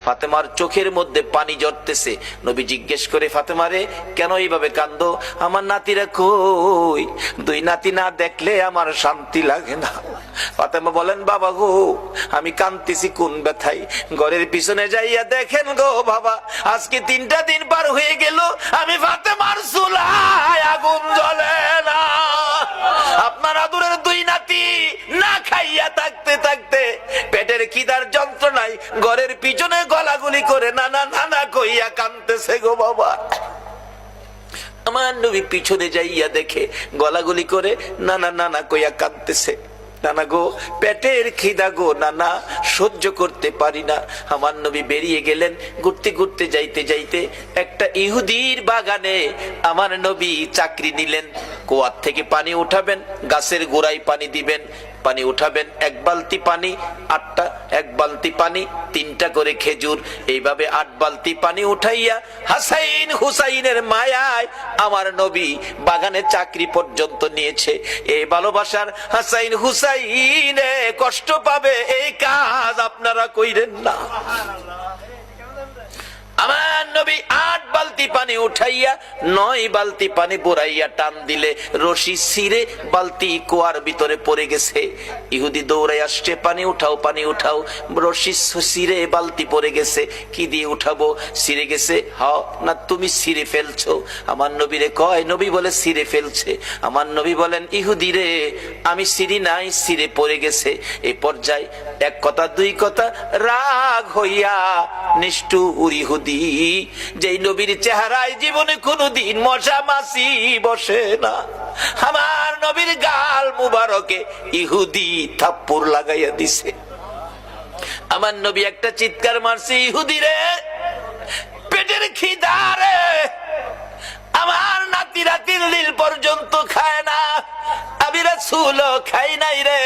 ফাতেমার চোখের মধ্যে পানি ঝরতেছে। নবী জিজ্ঞেস করে, ফাতেমা রে, কেন এইভাবে কান্দো? আমার নাতিরা কই? দুই নাতি না দেখলে আমার শান্তি লাগে না। ফাতেমা বলেন, বাবা গো, আমি কান্দিছি কোন ব্যথায়? ঘরের পিছনে যাইয়া দেখেন গো বাবা, আজকে 3টা দিন পার হয়ে গেল, আমি ফাতেমার চুলায় আগুন জ্বলে না। আপনার আদরের দুই নাতি না খাইয়া থাকতে থাকতে পেটের খিদার যন্ত্রণায় ঘরের পিছনে গলাগুলি করে নানা নানা কইয়া কাঁদতেছে গো বাবা। আমার নবী পিছনে যাইয়া দেখে গলাগুলি করে নানা নানা কইয়া কাঁদতেছে। নানা গো, পেটের খিদা গো নানা, সহ্য করতে পারি না। আমার নবী বেরিয়ে গেলেন। ঘুরতে ঘুরতে যাইতে যাইতে একটা ইহুদির বাগানে আমার নবী চাকরি নিলেন। কুয়ার থেকে পানি উঠাবেন, গাছের গোড়ায় পানি দিবেন, পানি উঠাবেন, 1 বালতি পানি 8টা, 1 বালতি পানি 3টা করে খেজুর, এইভাবে 8 বালতি পানি উঠাইয়া হাসাইন হুসাইনের মায়ায় আমার নবী বাগানে চাকরি পর্যন্ত নিয়েছে। এই ভালোবাসার হাসাইন হুসাইনে কষ্ট পাবে, এই কাজ আপনারা কইরেন না। আমার নবী 8 বালতি পানি উঠাইয়া 9 বালতি পানি বুড়াইয়া টান দিলে রশি ছিঁড়ে বালতি কুয়ার ভিতরে পড়ে গেছে। ইহুদি দৌড়াই আসছে, পানি উঠাও পানি উঠাও। রশি ছিঁড়ে বালতি পড়ে গেছে, কি দিয়ে উঠাবো? ছিঁড়ে গেছে। হাও না, তুমি ছিঁড়ে ফেলছো। আমার নবীরে কয়, নবী বলে ছিঁড়ে ফেলছে। আমার নবী বলেন, ইহুদি রে, আমি ছিঁড়ি নাই, ছিঁড়ে পড়ে গেছে। এই পর্যায়ে 1 কথা 2 কথা রাগ হইয়া নিষ্ঠুর ইহুদি, যেই নবীর চেহারায় জীবনে কোনদিন মশা মাছি বসে না, আমার নবীর গাল মুবারকে ইহুদি থাপ্পড় লাগাইয়া দিছে। আমার নবী একটা চিৎকার মারছে, ইহুদি রে, পেটের খিদা রে, আমার নাতিরা 3 দিন পর্যন্ত খায় না, আমি রাসূলও খাই নাই রে।